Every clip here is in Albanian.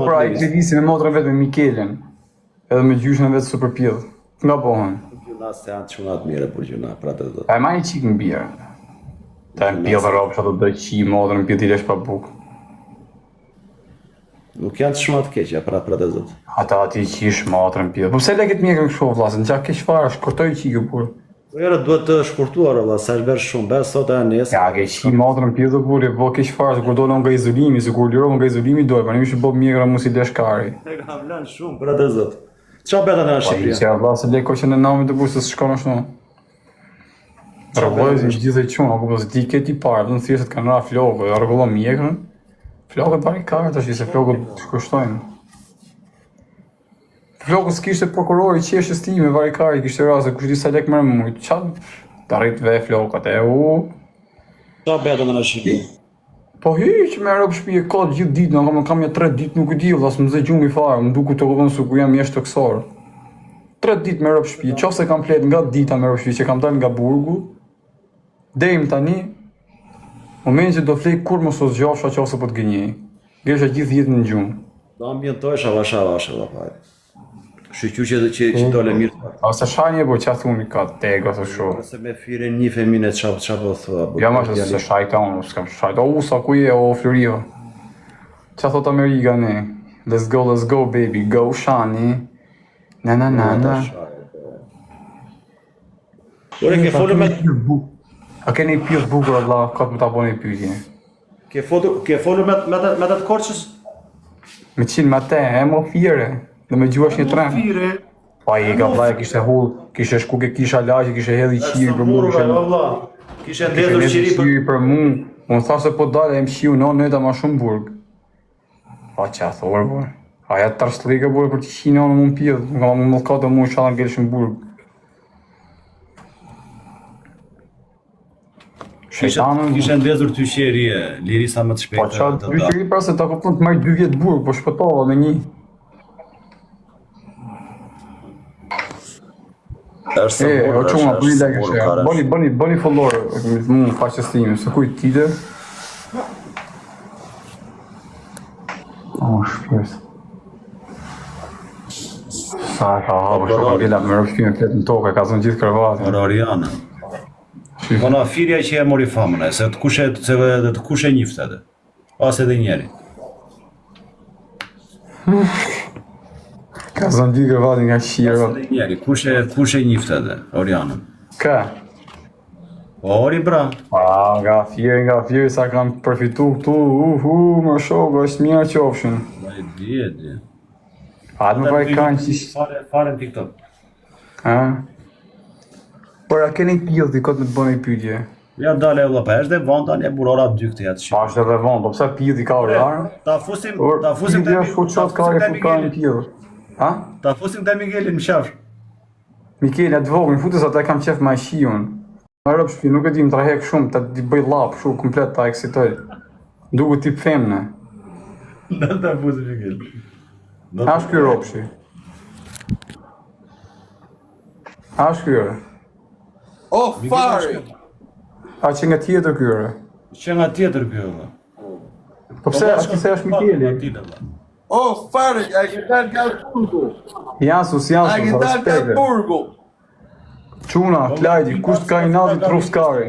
pra ai Klevisi me motrën vetë me Mikelin. Edhe me gjyshën vetë super pjell. Nga pohën. Gjuna se janë çuna të mira për gjuna, pra të thotë. Pa e ma një qikë në bjerë. Ta e pjell dhe ropë që ato dhe qi motrën në pjell t'i lesh pa bukë. Nuk janë çuna të keqja, pra të thotë. Ata ati qish motrën pjell. Po pse leket mjekën kështu vlasë, në qa keq fara, shkortoj qikë burë. Po jera duhet të shkurtuar valla, sa është bërë shumë, bërë sot e nesër. Ja, ke qi motrën pjell dhe burë, po keq fara, se kur dole nga izolimi, se kur lirova nga izolimi dole, pa një që bo mjekëra mu si lesh kari. E kam lanë shumë, pra të zotë. Qa beta në Shqipëria? Pa i që se leko që në namit të burë se s'shkon ashtu. Rëvojës i gjithë e qunë, ako përse ti ke ti parë, dhe në thjesht kanë ra flokë, dhe rëgullo mjekën, flokët barikarë të shi, se flokët shkushtojnë. Flokët s'kishte prokurori qeshës ti me varikari, kishte rase, kush di sa lek mërë mujtë, qatë të rritë ve flokët e Qa beta në Shqipëria? Po hiq me rëpë shpije kodë gjithë ditë, në kam ja 3 ditë nuk i di, vlas më zë gjumi farë, më duku të këdhën su ku jam jeshtë të kësorë. 3 ditë me rëpë shpije, qofse kam flet nga dita me rëpë shpije që kam dalë nga burgu, dejmë tani, moment që do flej kur mos o zgjofsha qofse po të gënjej. Gjesha gjithë jetën në gjumë. Do ambientoj shavash dhe pare. Shqyqy që dole mirë. A se shanje po që a thuni ka tega të shumë. Se me fire një femine qa po thua. Ja ma që se shajta unë, s'kam shajta. O, sa ku je, o, Floriva. Qa thot Amerika ne? Let's go baby, go Shani. Na. Ore, ke folu me... A keni pjët bukur, Allah, ka të më ta boni pyetje. Ke folu me të korqës? Me qinë me te, e mo fire. Dhe me gjuash një tren. Fire. Pa i ka vlaj, kishte hull, kishte shku ke kisha laqe, kishte hedhi qiri për mu. Kishte ndezur qiri për mu. Unë tha se po dale e më qiu, no, nëjta ma shumë burg. Pa që a thorë, bërë. Aja të tërslike, bërë, për të qina në mund pjedhë. Nga më mëllkatë mu, shala në gjelë shumë burg. Kishte ndezur ty qeri e lirisa më të shpejtë. Pa që atë ty qeri pra se ta kupton të marrë 2 vjetë burg, po shpëtova me një. O quma, bëni like e share, bëni follower, mu faqës time, se kuj tite. O, shpjes. Sa e ka hapë, shko ka gila me rëpshpime fletë në toke, ka zonë gjithë kërvatin. Oriana. Kona firja që e mori famën e, se të kushe njiftë edhe. As edhe njeri. Ka zonë gjithë kërvatin nga shiro. As edhe njeri, kushe njiftë edhe, Orianën. Ka? Ori bra. Nga firë, sa kam përfitu këtu, më shokë, është mirë qofshin. E di. Atë më pare kanë që ishtë. Fare në TikTok. Por a keni pjellë t'i këtë me të bëne i pyetje? Ja dale e vëllapa, është dhe vënda një burora 2 këtë jetë shqipë. Pa është edhe vënd, po pësa pjellë t'i ka orarë? Ta fusim të Miguelin. Ta fusim të Miguelin më shafsh. Miguelin, atë vogën, futës atë e kam qef ma shion. Në rëpë shpi, nuk e di më trahek shumë, ta t'i bëj lapë shumë komplet ta eksitoj. Duke tip femne. Në ta fusim Miguelin. A është kjo ropshi? A është kjo? O, fari! A që nga tjetër kyre? Që nga tjetër kjo, dhe. Po pse, a që se është Mikeli? O, fari, a ke dalë nga burgu! Jansus, A ke dalë nga burgu! Quna, Klajdi, kusht ka i nazi të rufskari?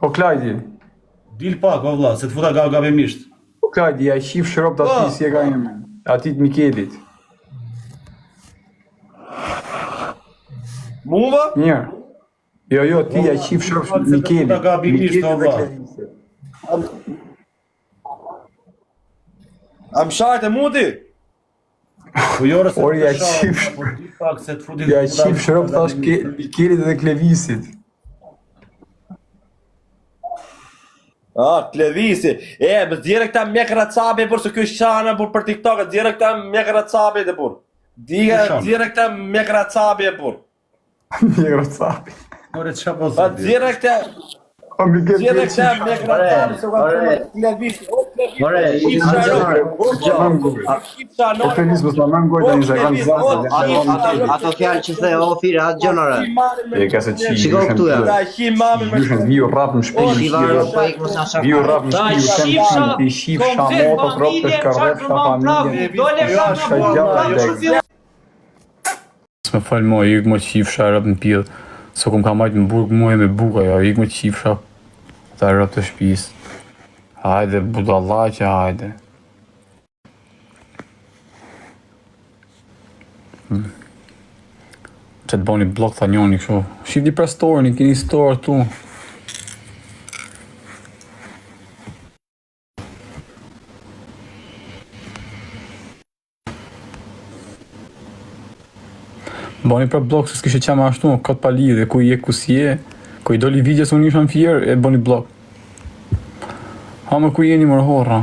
O, Klajdi. Dil pak, o vla, se të futa gabimisht. O, Klajdi, ja i shif shërop të ati si e ka jemi. Ati të Mikelit. Muva? Mirë. Jo, ti ja i shif shërop Mikelit. Futa gabimisht, o vla. A më shartë e muti? Po jore se Por ja i shif shërop thash Mikelit dhe Klevisit. Klevisi. Më zjere këta mjekra cabi, por se kjo shana për TikTok, zjere këta mjekra cabi dhe por. Zjere këta mjekra cabi e por. Mjekra cabi. Ore, qa po Zjere këta... Zjedhe këta me kratarë se ka të televizion. Ore, Po Feliz mos më ngoj tani se kanë zgjatur. ato fjalë që the o Fira atë gjonore. E ka se çi. Shiko këtu ja. Da hi mami me Dyshën viu rap në shtëpi. Shivaro po ik mos na shaka. Viu rap në shtëpi, kanë ti shifsha moto, trop të shkarref sa familje. S'me fal mo, ik mo shifsha rap në pillë. So kum ka majt në burg mua me buka, ja ik mo shifsha. Ta rap të shtëpis. Hajde budallaqe, hajde. Që të boni blok tha njoni kështu. Shifni pra store, një keni store tu. Boni pra blok se s'kishe qema ashtu, kot pa lidhe, ku je, ku s'je. Ku i doli video se unë isha në fjerë, e boni blok. Ha më ku jeni mërë horra.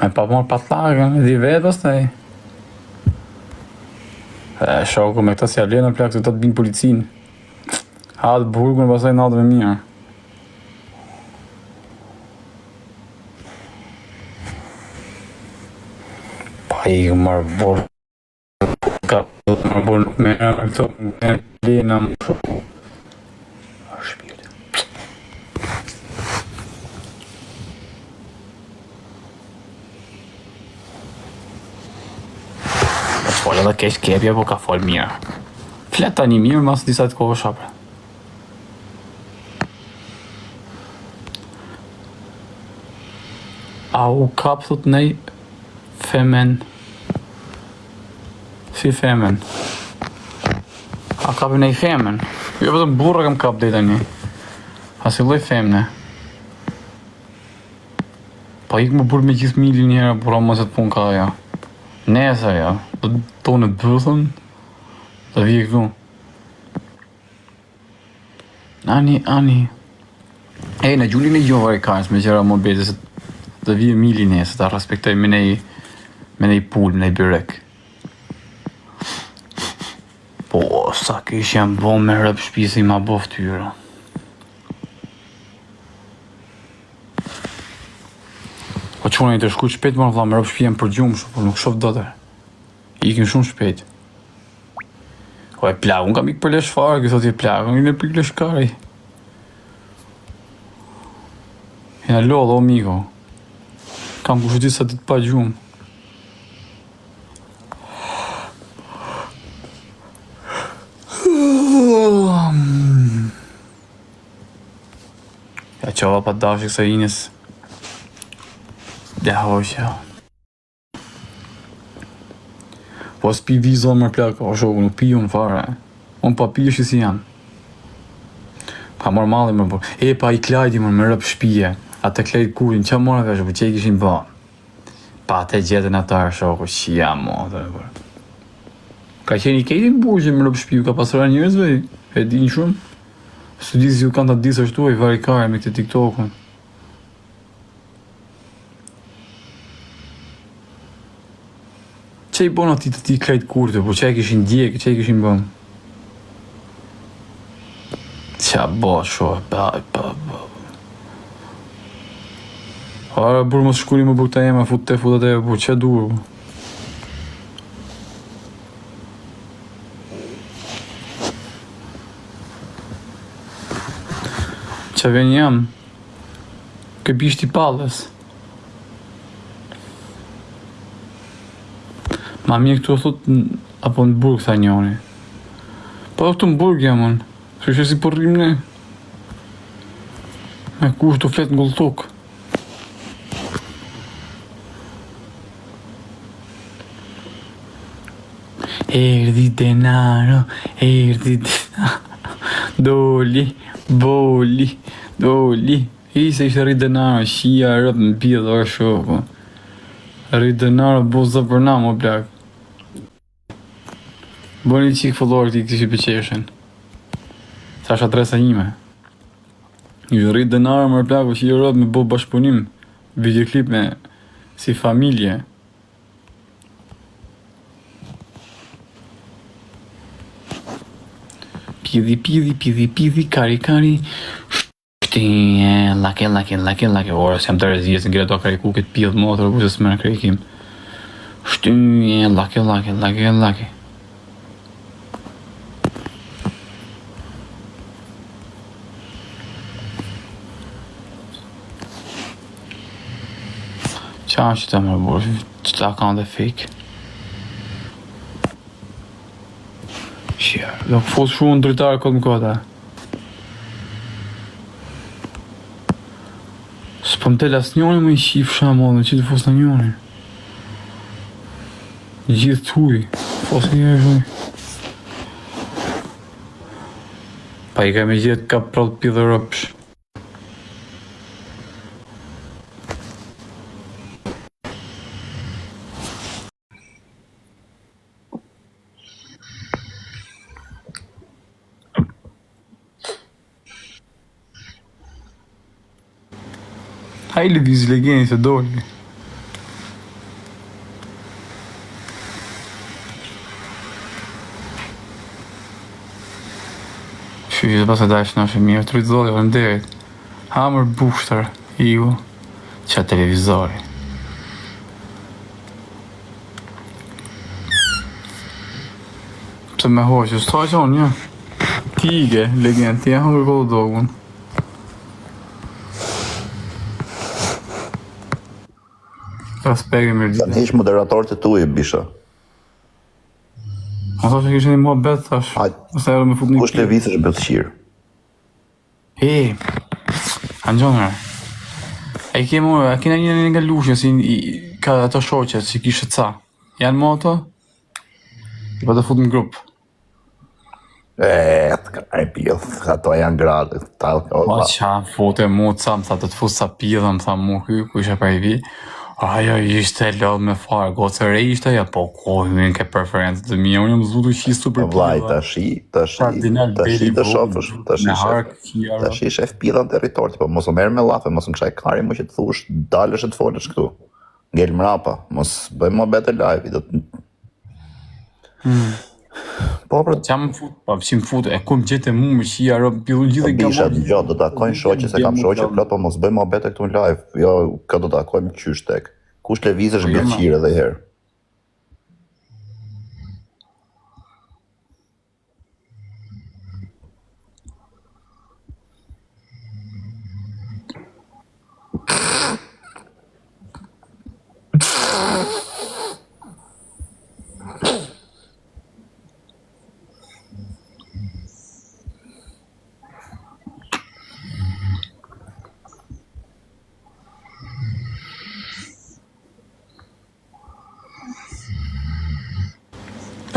Me pa morë patlakën, e di vetë pastaj. Shoku me këta si alenë plak se të të binë policinë. Hadë burgun pastaj natën e mirë. Pa i marë borë. Ka më borë nuk me në këto me lena më shumë. A shpirë. Folë edhe kesh kepje, po ka folë mirë. Flet tani mirë, mas disa të kohë shapre. A u kap, thot nej, femen. Si femen. A kapi nej femen. Jo vetëm burra kam kap dhe tani. A si lloj femne. Pa ik më burë me gjithë milin njëra, burra mos e të pun ka aja. Nesa ja, do të tonë të bëthën, dhe vje këtu. Ani. E, në gjullin e gjohë vari kajnës me gjera më bete, se dhe vje milin e, se ta respektoj me nej pull, me nej byrek. Po, sa kish jam bo me rëp shpisi ma bof tyra. Po qona i të shku shpet më në vla me rëp shpijem për gjumë shumë, por nuk shof do të. Ikin shumë shpet. O e plak, unë kam ik për lesh farë, kësot i plak, unë i në pik lesh kari. Jena lodhë, o miko. Kam kushutit sa dit pa gjumë. Ja qova pa dashik sa inës. Dhe hoqja. Po s'pi vizon më plak, o shoku, nuk pi unë fare. Unë pa pi si janë. Pa mor malli më po. E pa i klajti më me rëp shpije. Atë klejt kurin, qa mora ka shoku, që i kishin ba. Pa atë gjetën atarë shoku, që jam mo. Ka qenë i kejtin burgjë me rëp shpiju, ka pasra njërzve, e din shumë. Studisi ju kanë të disë ashtu, i varikare me këtë TikTok-un. Që i bon ati të ti klejt kurte, po që i kishin djekë, që i kishin bëm? Qa bo, shoh, pa. Ara, burë mos shkuri më burë të ema, fut të e, burë, që durë? Që ven jam, ke bishti palës. Ma mirë këtu thot, apo në burg, tha njoni. Po këtu në burg jam unë, që si përrim ne. Me kush të flet në gulltuk. Erdi denaro, doli, doli. I se ishte rrit denaro, shia rrët në pjellë, o shoko. Rrit denaro, bo zë për na, mo plak. Boni qik followers i këtishi pëqeshen. Sa është adresa njime. Ishte rrit denaro, më plak, o shia rrët me bo bashkëpunim. Videoklip me si familje. pidhi, kari. Shtinje, lake. Ora, se jam të rezjes, në gjera do kariku këtë pidhë motër, ku se s'me në karikim. Shtinje, lake. Qa që të më bërë, që ta kanë dhe fake. Shia, do fosë shumë në dritarë këtë më kota. S'po më tel asë njoni më i shifë shamon, në që të fosë në njoni. Gjithë të huj, fosë një shumë. Pa i ka me gjithë ka prodhë pidhë rëpsh. Hai lëviz legeni se doli. Shqy, pas e dash në mirë, të rritë zoli, vënderit. Hamër bushtër, iu, qa televizori. Pse me hoqë, s'ta qonë, një. Tige, legend, ti e hamër kohë dogun. Kanë heq moderatorët e tu i bisha. Ma thash e kishe një mua bet, thash. Ose e me fut një Kush lëviz është bëtëshirë? Anxonëra. A kena një nga lushje, si ka ato shoqet, si kishe ca. Janë mo ato? I pa të fut në grup. Ato janë gradë. Ma qa, fote mu ca, më tha të fut sa pidhë, më tha mu ku ishe pa i vi. Ajo ishte lodh me farë, gocë e re ishte, ja po kohë në ke preferencë të mija, unë jam zudu qistu për pidha. Vlaj, tashi të shofësh, tashi shef pidha në territorit, po mos o merë me lafe, mos në kshaj kari mu që të thush, dalësh e të folësh këtu. Ngell mrapa, mos bëjmë më bete live, do të... Po, për... Qa më fut, pa pësim fut, e ku më gjithë e mu më qia rëpë pidhun gjithë e Bisha, jo, do të akojnë shoqe, se kam shoqe plot, po mos bëjmë më bete këtu në live, jo, ka do të akojmë qysh tek. Kush lëviz është bëtëshirë edhe herë.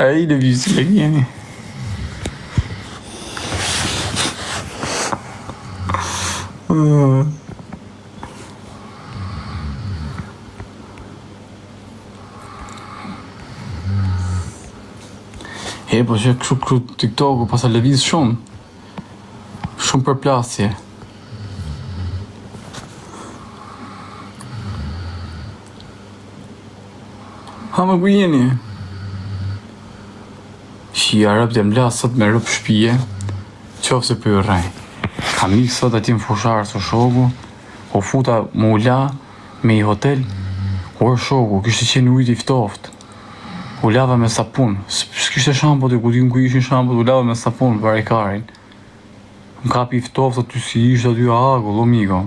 A i lëviz legeni. Po që kështu TikToku pasa lëviz shumë. Shumë përplasje. Ha më ku jeni? Shia rëp dhe mla sot me rëp shpije, qofë se për rrej. Kam ikë sot ati më fusharë së shoku, o futa më ula me i hotel, orë shoku, kishte qenë ujtë i ftoftë. U lava me sapun, s'kishte shampot, ku di ku ishin shampot, u lava me sapun, barikarin. Më kapi i ftoftë aty si ishte aty agu, lomigo.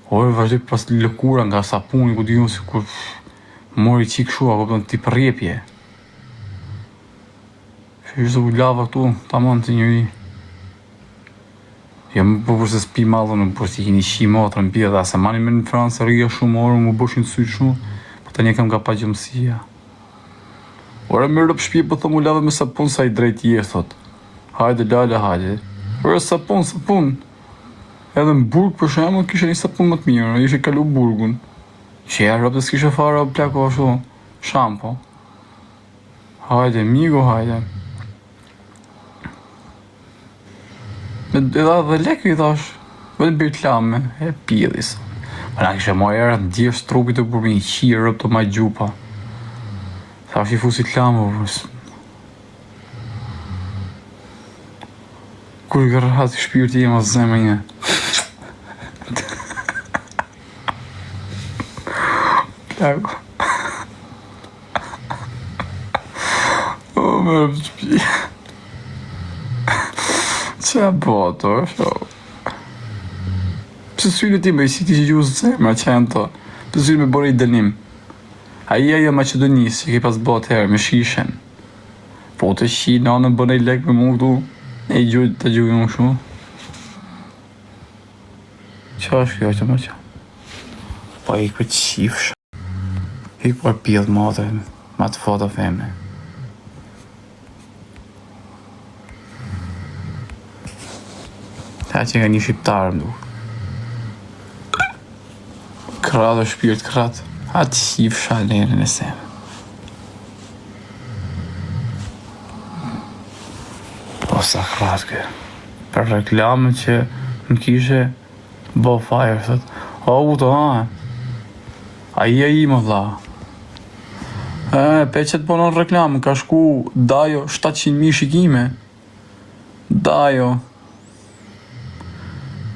Orë vazhdoj pas lëkura nga sapuni, ku di unë si kur mori qik shua, ku t'i përrjepje. Ishte u lava këtu, ta mënë të njëri. Jo më përse s'pi malë, në përse i kini shi motrë në pjedha, se mani me në Fransë rria shumë orë, më bëshin të sytë shumë, po të një kam ka pa gjëmësia. Ora më rëp shpje, po thëm u lava me sapun sa i drejt je, thot. Hajde, lale, hajde. Ora sapun. Edhe në burg, për shemë, kishe një sapun më të mirë, ishe kalu burgun. Që ja rëp dhe s'kishe fara plako ashtu, shampo. Hajde, migo, hajde. Edhe dhe lekë i thash, vetë bërë klame, e pjedhis. Pra kishe ma era të djesh trupit të burbi një qirë rëp të ma gjupa. Thash i fusi klame, Kur i kërrat i shpirti jem o zemë një. Plako. O, më rëpë shpi. Qa boto, sho. Pse syri ti me i si ti që gjusë zemra që janë to. Pse syri me bore i dënim. Aja jo Macedonisë që ki pas botë herë me shishen. Po të shi në anën bëne i lek me mu këtu. E i gjujt të gjujt më shumë. Qa është kjo që më qa? Po i këtë qifsh. I për pjellë madhe, ma të foto feme. Ta që nga një shqiptarë më duke. Kratë o shpirt, kratë. A të qifsha lërën e seme. Po sa kratë kërë. Për reklamën që më kishe bo fire, thët. O, u të ha. A i më vla. Pe që të bonon reklamën, ka shku Dajo 700.000 shikime. Dajo.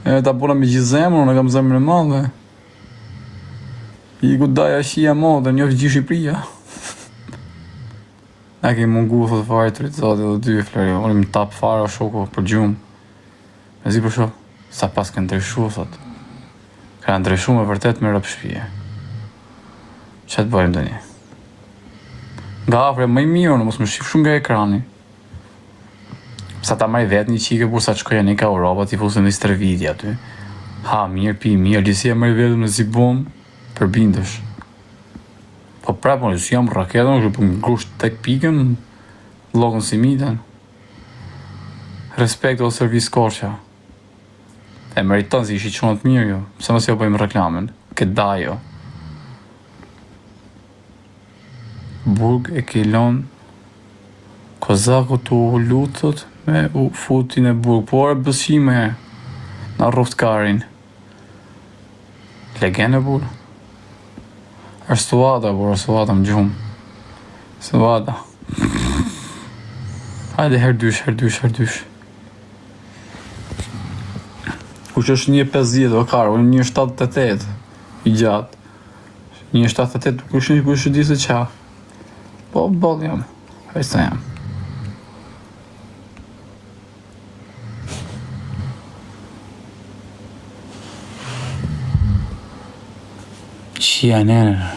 Ta bona me gjithë zemrën, në kam zemrën e madhe. I ku Daja shia modë, njofë gjithë Shqipëria. Ne ke mungu, thot fare të rritë, dhe dy flëri, orim më tapë fare o shoko për gjumë. Me zi për shok, sa pas ka ndryshu, thot. Ka ndryshu me vërtet me rëpë shpije. Që të bëjmë dhe një? Nga afre, më i mirë, në mos më shqip shumë nga ekrani. Sa ta maj vetë një qike, bursa të shkoja një ka Europa, t'i fusën një stërvidi aty. Ha, mirë, pi, mirë, lisi e maj vetë në zibom, për bindësh. Po prapë, lisi jam raketën, që për ngusht tek pikën, lokën si mitën. Respekt o servis korqa. E meriton si ishi qonë të mirë jo, pëse mos jo bëjmë reklamen, këtë Dajo. Burg e kilon Kozaku të u lutët me u futin e burg. Por e bësime na ruft karin. Legende burg. Arstuada burg, arstuada më gjumë. Arstuada. Hajde herdysh. Kush është 1.50 o karë, unë 1.78 i gjatë. 1.78, kush di se qa. Po, bol jam. Hajsta jam. Qia nene.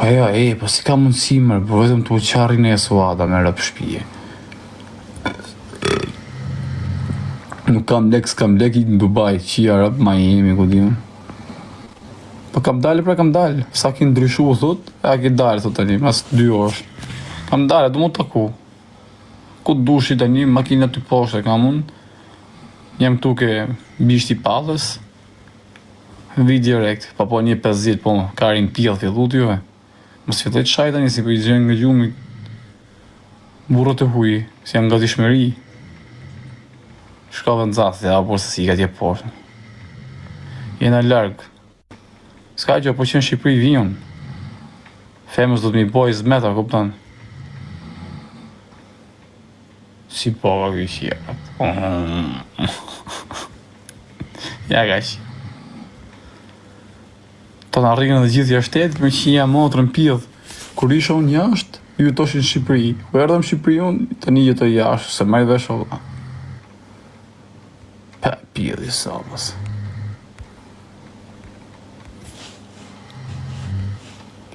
Ajo, po si ka mundësi mërë, po vetëm të uqarin e suada me rëpë shpije. Nuk kam lek, s'kam lek i në Dubai, qia rëpë, Miami, ku dimë. Po kam dalë, sa ki ndryshu, thot, a ki dalë, thot tani, mas 2 orë. Kam dalë, du mu taku. Ku dushi tani, makina të poshtë, kam unë. Jam këtu ke bishti palës. Vi direkt, pa po 1.50, po karin pjellë fillut juve. Mos fillet shaj tani, si për i gjenë nga gjumi. Burët e huj, si jam nga t'i shmeri. Shkove në zatë, por se si ka tje poshtë. Jena largë. Ska gjë, po që në Shqipëri vijon. Femës do të mi boj zmeta, kupton? Si po, këj qjerat. Ja, ka që. Ta në rrigën dhe gjithë jashtetit, me që ja motrën pjellë. Kur isha unë jashtë, ju toshin Shqipëri. Po erdhëm Shqipëri unë, të një jetoj jashtë, se maj vesh o dha. Pa, pjellë i sabës.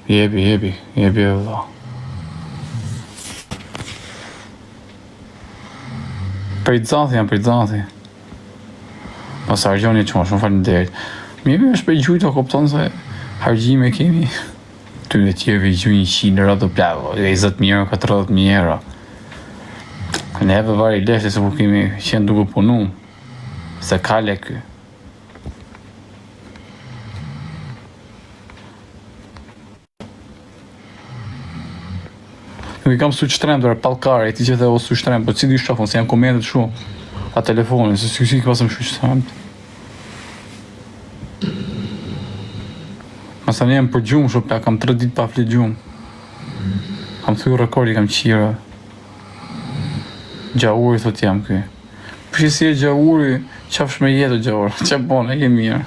Jebi e vla. Për i dzathi. Pas argjoni që ma shumë falë në derit. Mjebi është për i gjujtë o kopton se hargjime kemi. Ty në tjerëve i gjujnë 100 euro të plako, 20.000 euro, 40.000 euro. Neve vari leshte se kur kemi qenë duke punu. Se kale kë. Nuk i kam su qëtremë të palkare, ti që the o su qëtremë, po që di shofën, se janë komendet shumë a telefonin, se si këpasëm shu qëtremë. Masa një jem për gjumë shumë, kam 3 ditë pa flit gjumë. Kam thuj rekordi, kam qira. Gjauri thot jam ky. Përshi si e Gjauri, qafsh me jetë Gjaur, që bone, je mirë.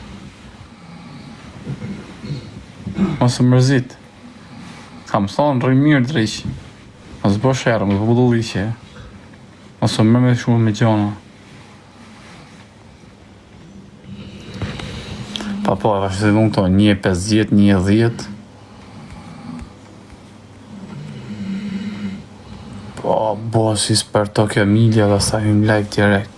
Mos mërzit. Kam thonë, rri mirë driq. Mos bo shërë, mos bo dulliqe. Mos mërë me shumë me gjona. Pa po, e vashtë të dhënë këto, 1.50, 1.10. Po, bosi s'per Tokyo Media dhe sa hym live direkt.